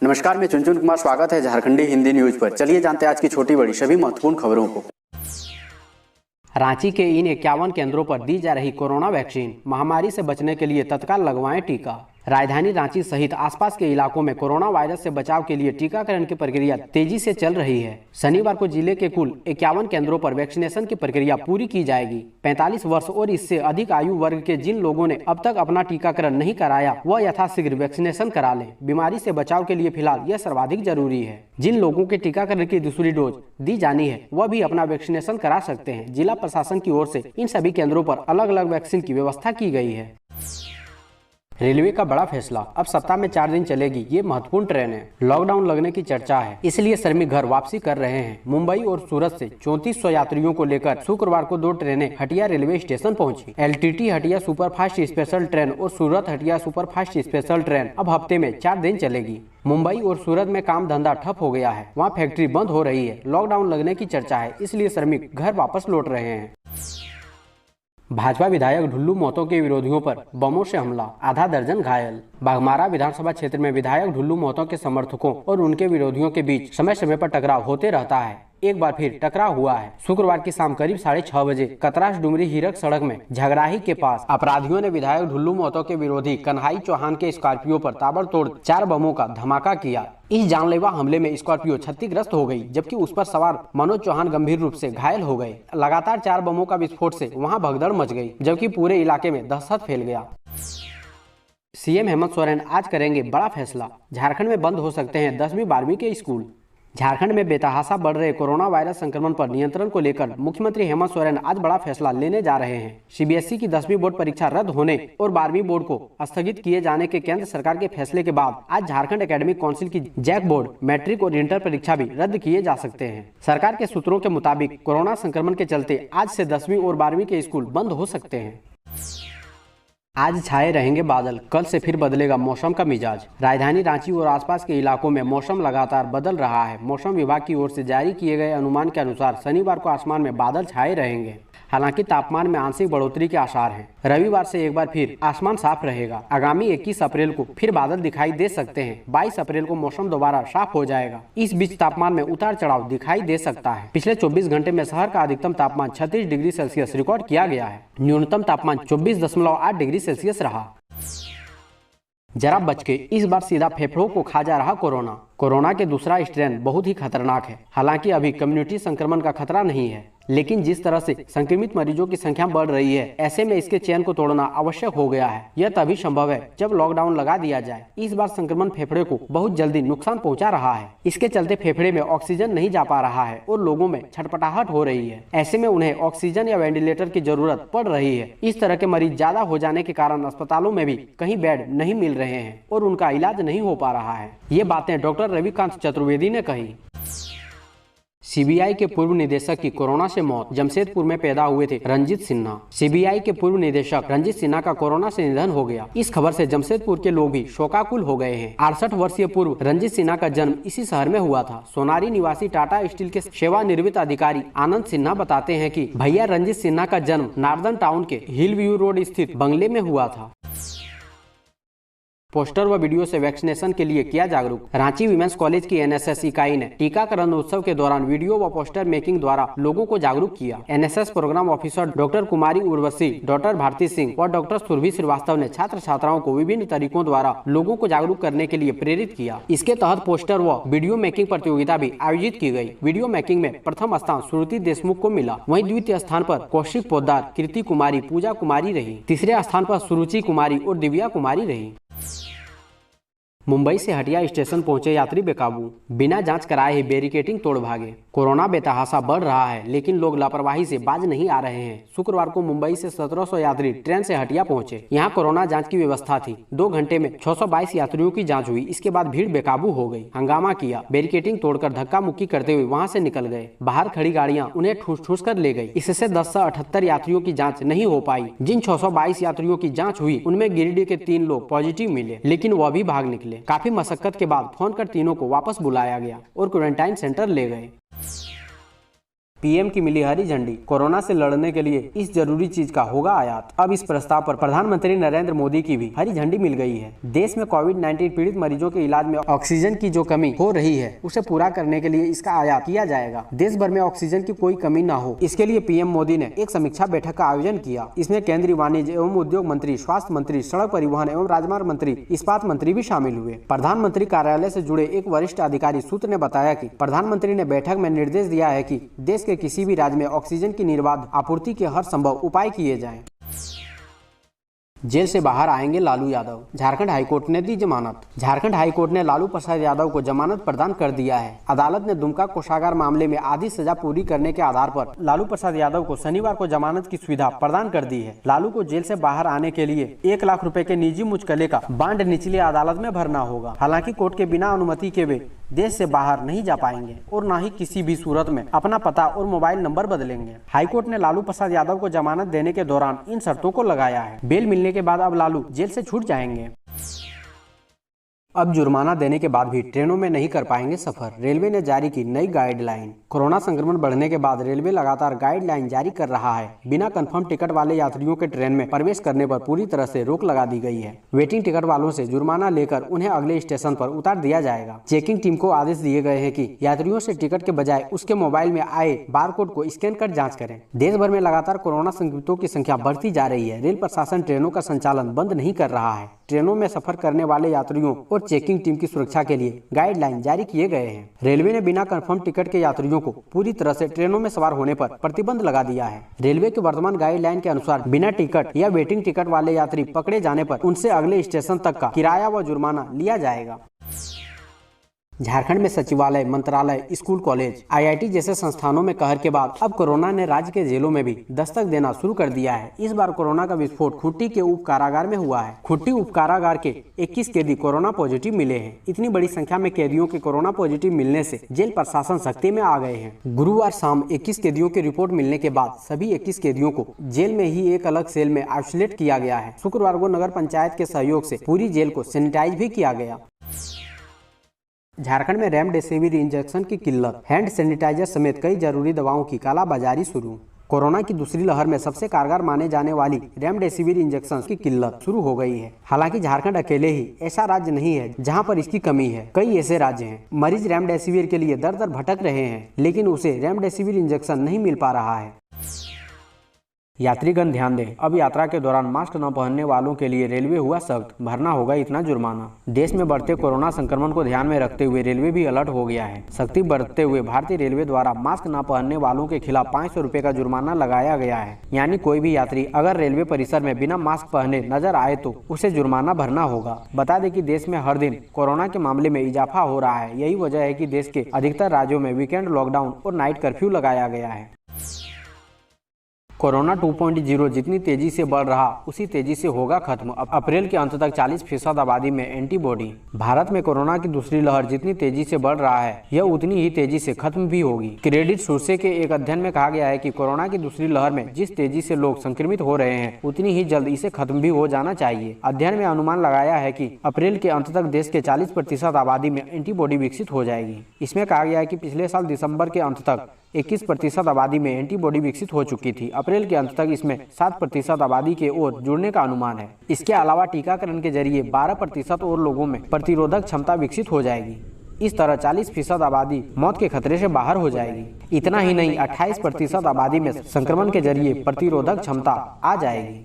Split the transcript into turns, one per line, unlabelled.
नमस्कार, मैं चुनचुन कुमार। स्वागत है झारखंडी हिंदी न्यूज पर। चलिए जानते हैं आज की छोटी बड़ी सभी महत्वपूर्ण खबरों को।
रांची के इन 51 केंद्रों पर दी जा रही कोरोना वैक्सीन। महामारी से बचने के लिए तत्काल लगवाएं टीका। राजधानी रांची सहित आसपास के इलाकों में कोरोना वायरस से बचाव के लिए टीकाकरण की प्रक्रिया तेजी से चल रही है। शनिवार को जिले के कुल 51 केंद्रों पर वैक्सीनेशन की प्रक्रिया पूरी की जाएगी। 45 वर्ष और इससे अधिक आयु वर्ग के जिन लोगों ने अब तक अपना टीकाकरण नहीं कराया वह यथाशीघ्र वैक्सीनेशन करा लें। बीमारी से बचाव के लिए फिलहाल यह सर्वाधिक जरूरी है। जिन लोगों के टीकाकरण की दूसरी डोज दी जानी है वह भी अपना वैक्सीनेशन करा सकते हैं। जिला प्रशासन की ओर से इन सभी केंद्रों पर अलग अलग वैक्सीन की व्यवस्था की गई है। रेलवे का बड़ा फैसला, अब सप्ताह में 4 दिन चलेगी ये महत्वपूर्ण ट्रेन है। लॉकडाउन लगने की चर्चा है, इसलिए श्रमिक घर वापसी कर रहे हैं। मुंबई और सूरत से 3400 यात्रियों को लेकर शुक्रवार को 2 ट्रेनें हटिया रेलवे स्टेशन पहुंची। LTT Hatia superfast special train और सूरत हटिया सुपरफास्ट स्पेशल ट्रेन अब हफ्ते में 4 दिन चलेगी। मुंबई और सूरत में काम धंधा ठप हो गया है, वहाँ फैक्ट्री बंद हो रही है। लॉकडाउन लगने की चर्चा है, इसलिए श्रमिक घर वापस लौट रहे हैं। भाजपा विधायक ढुल्लू महतो के विरोधियों पर बमों से हमला, आधा दर्जन घायल। बाघमारा विधानसभा क्षेत्र में विधायक ढुल्लू महतो के समर्थकों और उनके विरोधियों के बीच समय समय पर टकराव होते रहता है। एक बार फिर टकराव हुआ है। शुक्रवार की शाम करीब 6:30 बजे कतराश डुमरी हीरक सड़क में झगराही के पास अपराधियों ने विधायक ढुल्लू महतो के विरोधी कन्हाई चौहान के स्कॉर्पियो पर ताबड़तोड़ 4 बमों का धमाका किया। इस जानलेवा हमले में स्कॉर्पियो क्षतिग्रस्त हो गई, जबकि उस पर सवार मनोज चौहान गंभीर रूप से घायल हो गए। लगातार 4 बमों का विस्फोट से वहां भगदड़ मच गई, जबकि पूरे इलाके में दहशत फैल गया। सीएम हेमंत सोरेन आज करेंगे बड़ा फैसला। झारखंड में बंद हो सकते हैं 10वीं 12वीं के स्कूल। झारखंड में बेतहाशा बढ़ रहे कोरोना वायरस संक्रमण पर नियंत्रण को लेकर मुख्यमंत्री हेमंत सोरेन आज बड़ा फैसला लेने जा रहे हैं। सीबीएसई की 10वीं बोर्ड परीक्षा रद्द होने और 12वीं बोर्ड को स्थगित किए जाने के केंद्र सरकार के फैसले के बाद आज झारखंड एकेडमिक काउंसिल की जैक बोर्ड, मैट्रिक और इंटर परीक्षा भी रद्द किए जा सकते हैं। सरकार के सूत्रों के मुताबिक कोरोना संक्रमण के चलते आज से 10वीं और 12वीं के स्कूल बंद हो सकते हैं। आज छाए रहेंगे बादल, कल से फिर बदलेगा मौसम का मिजाज। राजधानी रांची और आसपास के इलाकों में मौसम लगातार बदल रहा है। मौसम विभाग की ओर से जारी किए गए अनुमान के अनुसार शनिवार को आसमान में बादल छाए रहेंगे। हालांकि तापमान में आंशिक बढ़ोतरी के आसार हैं। रविवार से एक बार फिर आसमान साफ रहेगा। आगामी 21 अप्रैल को फिर बादल दिखाई दे सकते हैं। 22 अप्रैल को मौसम दोबारा साफ हो जाएगा। इस बीच तापमान में उतार चढ़ाव दिखाई दे सकता है। पिछले 24 घंटे में शहर का अधिकतम तापमान 36 डिग्री सेल्सियस रिकॉर्ड किया गया है। न्यूनतम तापमान 24.8 डिग्री सेल्सियस रहा। जरा बच के, इस बार सीधा फेफड़ों को खा जा रहा कोरोना। कोरोना के दूसरा स्ट्रेन बहुत ही खतरनाक है। हालांकि अभी कम्युनिटी संक्रमण का खतरा नहीं है, लेकिन जिस तरह से संक्रमित मरीजों की संख्या बढ़ रही है, ऐसे में इसके चेन को तोड़ना आवश्यक हो गया है। यह तभी संभव है जब लॉकडाउन लगा दिया जाए। इस बार संक्रमण फेफड़े को बहुत जल्दी नुकसान पहुंचा रहा है। इसके चलते फेफड़े में ऑक्सीजन नहीं जा पा रहा है और लोगों में छटपटाहट हो रही है। ऐसे में उन्हें ऑक्सीजन या वेंटिलेटर की जरूरत पड़ रही है। इस तरह के मरीज ज्यादा हो जाने के कारण अस्पतालों में भी कहीं बेड नहीं मिल रहे हैं और उनका इलाज नहीं हो पा रहा है। ये बातें डॉक्टर रविकांत चतुर्वेदी ने कही। सीबीआई के पूर्व निदेशक की कोरोना से मौत। जमशेदपुर में पैदा हुए थे रंजीत सिन्हा। सीबीआई के पूर्व निदेशक रंजीत सिन्हा का कोरोना से निधन हो गया। इस खबर से जमशेदपुर के लोग भी शोकाकुल हो गए हैं। 68 वर्षीय पूर्व रंजीत सिन्हा का जन्म इसी शहर में हुआ था। सोनारी निवासी टाटा स्टील के सेवानिवृत्त अधिकारी आनंद सिन्हा बताते हैं कि भैया रंजीत सिन्हा का जन्म नार्दन टाउन के हिल व्यू रोड स्थित बंगले में हुआ था। पोस्टर व वीडियो से वैक्सीनेशन के लिए किया जागरूक। रांची विमेंस कॉलेज की एनएसएस इकाई ने टीकाकरण उत्सव के दौरान वीडियो व पोस्टर मेकिंग द्वारा लोगों को जागरूक किया। एनएसएस प्रोग्राम ऑफिसर डॉक्टर कुमारी उर्वशी, डॉक्टर भारती सिंह और डॉक्टर सुरभि श्रीवास्तव ने छात्र छात्राओं को विभिन्न तरीकों द्वारा लोगों को जागरूक करने के लिए प्रेरित किया। इसके तहत पोस्टर व वीडियो मेकिंग प्रतियोगिता भी आयोजित की गयी। वीडियो मेकिंग में प्रथम स्थान श्रुति देशमुख को मिला। वहीं द्वितीय स्थान पर कौशिक पोद्दार, कीर्ति कुमारी, पूजा कुमारी रही। तीसरे स्थान पर सुरुचि कुमारी और दिव्या कुमारी रही। मुंबई से हटिया स्टेशन पहुंचे यात्री बेकाबू, बिना जांच कराए ही बैरिकेडिंग तोड़ भागे। कोरोना बेतहाशा बढ़ रहा है, लेकिन लोग लापरवाही से बाज नहीं आ रहे हैं। शुक्रवार को मुंबई से 1700 यात्री ट्रेन से हटिया पहुंचे। यहां कोरोना जांच की व्यवस्था थी। 2 घंटे में 622 यात्रियों की जांच हुई। इसके बाद भीड़ बेकाबू हो गई, हंगामा किया, बैरिकेडिंग तोड़कर धक्का मुक्की करते हुए वहां से निकल गए। बाहर खड़ी गाड़ियां उन्हें ठूस ठूस कर ले गई। इससे 10 से 78 यात्रियों की जाँच नहीं हो पाई। जिन 622 यात्रियों की जाँच हुई उनमें गिरिडीह के 3 लोग पॉजिटिव मिले, लेकिन वह भी भाग निकले। काफी मशक्कत के बाद फोन कर तीनों को वापस बुलाया गया और क्वारंटाइन सेंटर ले गए। पीएम की मिली हरी झंडी, कोरोना से लड़ने के लिए इस जरूरी चीज का होगा आयात। अब इस प्रस्ताव पर प्रधानमंत्री नरेंद्र मोदी की भी हरी झंडी मिल गई है। देश में कोविड-19 पीड़ित मरीजों के इलाज में ऑक्सीजन की जो कमी हो रही है उसे पूरा करने के लिए इसका आयात किया जाएगा। देश भर में ऑक्सीजन की कोई कमी न हो, इसके लिए पीएम मोदी ने एक समीक्षा बैठक का आयोजन किया। इसमें केंद्रीय वाणिज्य एवं उद्योग मंत्री, स्वास्थ्य मंत्री, सड़क परिवहन एवं राजमार्ग मंत्री, इस्पात मंत्री भी शामिल हुए। प्रधानमंत्री कार्यालय से जुड़े एक वरिष्ठ अधिकारी सूत्र ने बताया कि प्रधानमंत्री ने बैठक में निर्देश दिया है कि देश के किसी भी राज्य में ऑक्सीजन की निर्बाध आपूर्ति के हर संभव उपाय किए जाएं। जेल से बाहर आएंगे लालू यादव, झारखंड हाईकोर्ट ने दी जमानत। झारखंड हाईकोर्ट ने लालू प्रसाद यादव को जमानत प्रदान कर दिया है। अदालत ने दुमका कोषागार मामले में आधी सजा पूरी करने के आधार पर लालू प्रसाद यादव को शनिवार को जमानत की सुविधा प्रदान कर दी है। लालू को जेल से बाहर आने के लिए 1 लाख रुपए के निजी मुचकले का बांड निचली अदालत में भरना होगा। हालांकि कोर्ट के बिना अनुमति के वे देश से बाहर नहीं जा पाएंगे और न ही किसी भी सूरत में अपना पता और मोबाइल नंबर बदलेंगे। हाईकोर्ट ने लालू प्रसाद यादव को जमानत देने के दौरान इन शर्तों को लगाया है। बेल मिलने के बाद अब लालू जेल से छूट जाएंगे। अब जुर्माना देने के बाद भी ट्रेनों में नहीं कर पाएंगे सफर, रेलवे ने जारी की नई गाइडलाइन। कोरोना संक्रमण बढ़ने के बाद रेलवे लगातार गाइडलाइन जारी कर रहा है। बिना कंफर्म टिकट वाले यात्रियों के ट्रेन में प्रवेश करने पर पूरी तरह से रोक लगा दी गई है। वेटिंग टिकट वालों से जुर्माना लेकर उन्हें अगले स्टेशन पर उतार दिया जाएगा। चेकिंग टीम को आदेश दिए गए हैं कि यात्रियों से टिकट के बजाय उसके मोबाइल में आए बारकोड को स्कैन कर जाँच करें। देश भर में लगातार कोरोना संक्रमितों की संख्या बढ़ती जा रही है। रेल प्रशासन ट्रेनों का संचालन बंद नहीं कर रहा है। ट्रेनों में सफर करने वाले यात्रियों और चेकिंग टीम की सुरक्षा के लिए गाइडलाइन जारी किए गए हैं। रेलवे ने बिना कंफर्म टिकट के यात्रियों को पूरी तरह से ट्रेनों में सवार होने पर प्रतिबंध लगा दिया है। रेलवे के वर्तमान गाइडलाइन के अनुसार बिना टिकट या वेटिंग टिकट वाले यात्री पकड़े जाने पर उनसे अगले स्टेशन तक का किराया व जुर्माना लिया जाएगा। झारखंड में सचिवालय, मंत्रालय, स्कूल, कॉलेज, आईआईटी जैसे संस्थानों में कहर के बाद अब कोरोना ने राज्य के जेलों में भी दस्तक देना शुरू कर दिया है। इस बार कोरोना का विस्फोट खुट्टी के उप कारागार में हुआ है। खुट्टी उप कारागार के 21 कैदी कोरोना पॉजिटिव मिले हैं। इतनी बड़ी संख्या में कैदियों के कोरोना पॉजिटिव मिलने से जेल प्रशासन सख्ती में आ गए हैं। गुरुवार शाम 21 कैदियों की रिपोर्ट मिलने के बाद सभी 21 कैदियों को जेल में ही एक अलग सेल में आइसोलेट किया गया है। शुक्रवार को नगर पंचायत के सहयोग से पूरी जेल को सैनिटाइज भी किया गया। झारखंड में रेमडेसिविर इंजेक्शन की किल्लत, हैंड सैनिटाइजर समेत कई जरूरी दवाओं की कालाबाजारी शुरू। कोरोना की दूसरी लहर में सबसे कारगर माने जाने वाली रेमडेसिविर इंजेक्शन की किल्लत शुरू हो गई है। हालांकि झारखंड अकेले ही ऐसा राज्य नहीं है जहां पर इसकी कमी है। कई ऐसे राज्य हैं, मरीज रेमडेसिविर के लिए दर दर भटक रहे हैं, लेकिन उसे रेमडेसिविर इंजेक्शन नहीं मिल पा रहा है। यात्रीगण ध्यान दें, अब यात्रा के दौरान मास्क न पहनने वालों के लिए रेलवे हुआ सख्त, भरना होगा इतना जुर्माना। देश में बढ़ते कोरोना संक्रमण को ध्यान में रखते हुए रेलवे भी अलर्ट हो गया है। सख्ती बरतते हुए भारतीय रेलवे द्वारा मास्क न पहनने वालों के खिलाफ 500 रुपए का जुर्माना लगाया गया है। यानी कोई भी यात्री अगर रेलवे परिसर में बिना मास्क पहने नजर आए तो उसे जुर्माना भरना होगा। बता दें कि देश में हर दिन कोरोना के मामले में इजाफा हो रहा है। यही वजह है कि देश के अधिकतर राज्यों में वीकेंड लॉकडाउन और नाइट कर्फ्यू लगाया गया है। कोरोना 2.0 जितनी तेजी से बढ़ रहा उसी तेजी से होगा खत्म। अप्रैल के अंत तक 40% आबादी में एंटीबॉडी। भारत में कोरोना की दूसरी लहर जितनी तेजी से बढ़ रहा है यह उतनी ही तेजी से खत्म भी होगी। क्रेडिट सोर्स के एक अध्ययन में कहा गया है कि कोरोना की दूसरी लहर में जिस तेजी से लोग संक्रमित हो रहे हैं उतनी ही जल्द इसे खत्म भी हो जाना चाहिए। अध्ययन में अनुमान लगाया है कि अप्रैल के अंत तक देश के 40% आबादी में एंटीबॉडी विकसित हो जाएगी। इसमें कहा गया है कि पिछले साल दिसंबर के अंत तक 21% आबादी में एंटीबॉडी विकसित हो चुकी थी। अप्रैल के अंत तक इसमें 7% आबादी के ओर जुड़ने का अनुमान है। इसके अलावा टीकाकरण के जरिए 12% और लोगों में प्रतिरोधक क्षमता विकसित हो जाएगी। इस तरह 40% आबादी मौत के खतरे से बाहर हो जाएगी। इतना ही नहीं, 28% आबादी में संक्रमण के जरिए प्रतिरोधक क्षमता आ जाएगी।